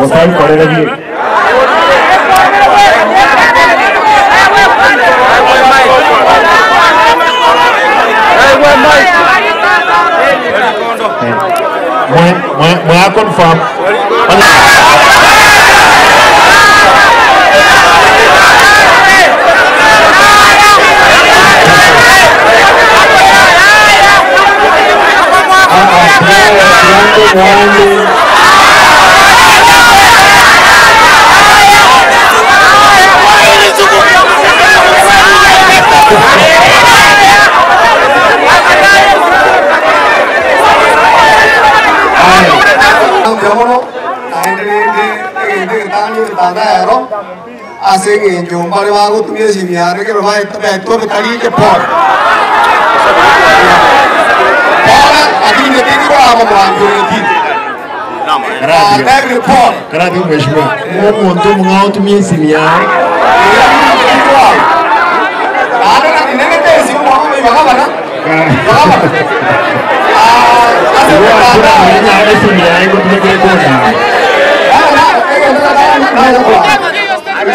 Osai korera gi. Moi confirm. Asing injung pada waktu tu dia sini hari ke rumah itu betul berkali ke pol. Pol, tadi ni tadi gua apa buat tu ni? Kerana pol. Kerana tu mesra. Mau untuk mengau tu dia sini hari. Ada nanti nenek tu sini mau ni mana mana? Asing ada ni ada sini hari gua tu ni kau dah. You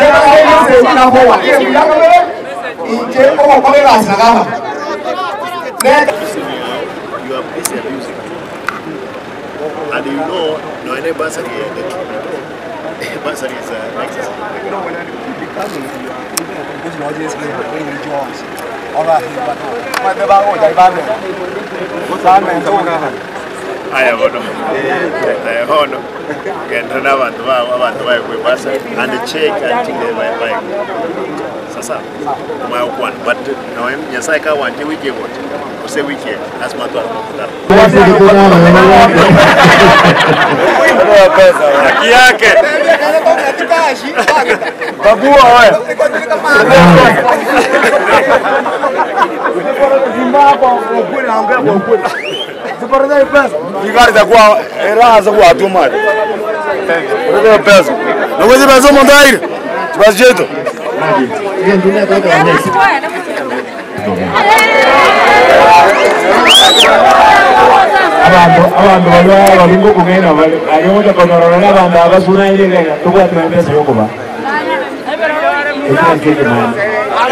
are busy abusing. And you know, no any bursary bursary is excess. You know when you become those lodges when you jobs. All right, but the bago jai bago. What's that man? I have no. Get another bursary and the check until they buy. Sasa, my one, but no, yes, I can't want you weekend. Say weekend, that's my thought. You got to go around the water too much. Nobody has a montagne. What's it? Abantu balingo kugenda bali ayomoja konorora abantu abasuna ile tukwa tunaendesha yoko ba ekike man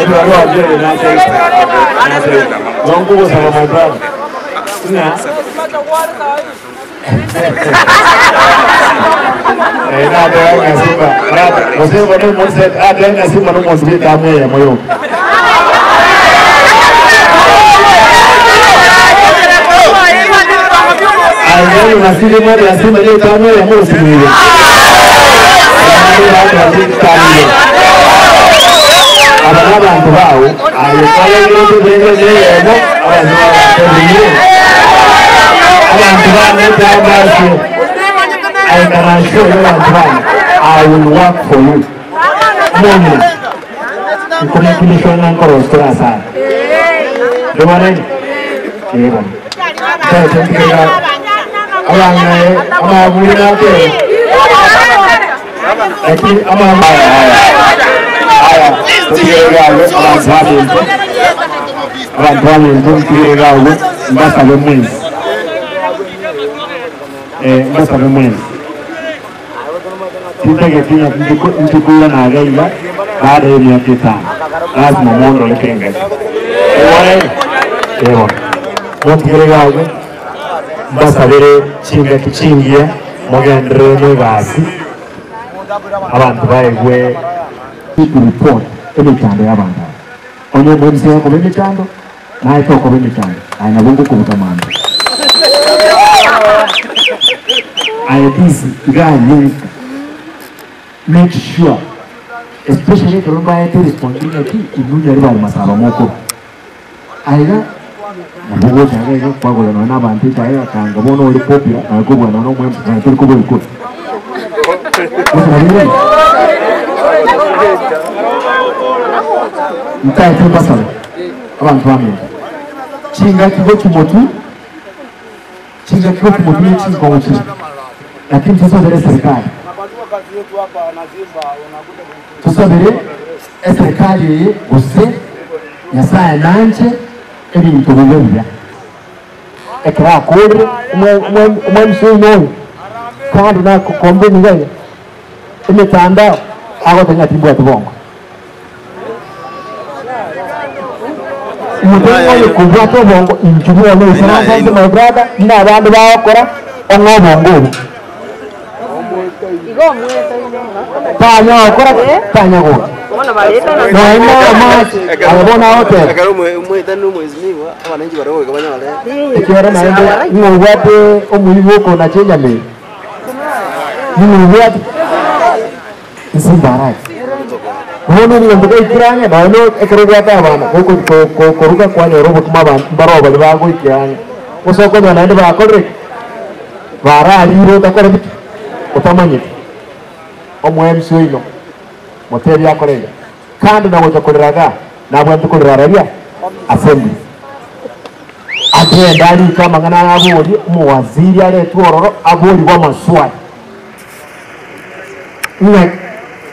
ebi wali wajere na sasa wangu sana my brother na nada ngasiba nada você vai no monte ada ngasiba no monte tamu ya moyo ayo nasili mari asima leo tamu ya moyo sini abantu bawo ayo kale ndio ndio yebo I can assure you I will work for you. Moment. Congratulations and congratulations. Do you want Tinha ntukula na gaiba baada ya miaka 5 lazima muondo lekenge ewa motiregawe basabere chinga kichingia mogendere basi abantu baegwe report emitando y'abantu onye mbonse ko bemitando naye ko bemitando ayina bungu kubutamanda ayetizi iganye. Make sure, especially if you are responding to it, you will not masaba moko. Aida, nabugo changa hiyo kwa gola na bantu changa kanga bono uli popular na kubwa na no mwe na tuli kubwa iko. Ntai tu pasala. Abantu wame. Chinga kibo kimotu. Chinga kibo kimotu ni chinga wote. Lakini sasa ndio serikali. Tusabire serikali use nyasaye nanje ebintu bibya ekra kodre umwe msuno kandi na kombeni ngaya imetandao ako tenga tibu ya tubongo umutengo kubwa tubongo injubu ya leo sana sasa my brother na abandu bakora ongobongo igo mwete tanya okora tanya go mwana baleta na abona hotel akaro mwete no mwezimiwa abananchi barogo kabanya wale ikiora naende ngobate omuyiboko na chenja me ngobate isimbarai Hono ni ndoka ikiranya na no ekerogata abana ko koruka kwa nyoro kuma baro bali bago ikiranya usoko na nande bakore bara aliro takore utamanye omwemsi ino moteri yakorenga kandi na goja koleraga na bwantu koleraga assembly agenda ali kama ngana abori muwaziri ale tuororo abori wa maswali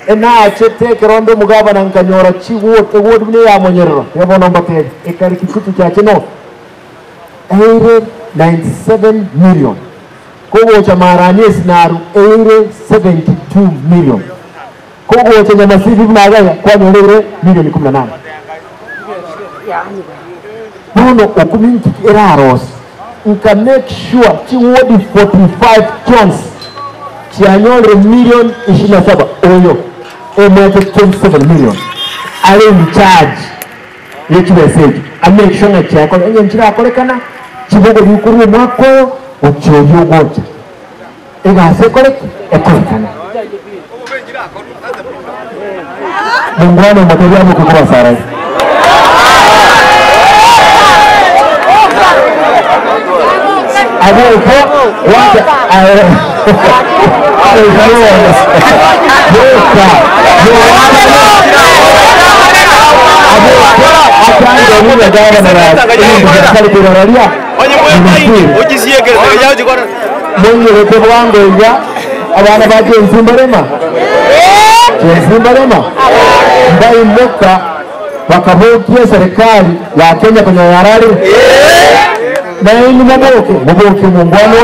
ena chete kerondo mugabana nkanyora chiwote wodi bine ya monyero yabona mbate ekari kikutu chache no 97 million kogo cha marani sinaru 72 million kogo cha nyamasivi mnaga kwa nyore milioni 18 Bruno okuminti eraros nka make sure chiwodi 45 chance chianyore million 27 oyo emete 27 million are in charge yetu message I make sure that chako enye nchira akolekana chibogo yukuru mwako ochoyo gocha ega se korek ekolekana mungwana materia mu kwa sara abo ko wacha abana ba Jensimbarema ndai mboka wakabokia serikali ya Kenya kwenye yarari na hili maboke mungwano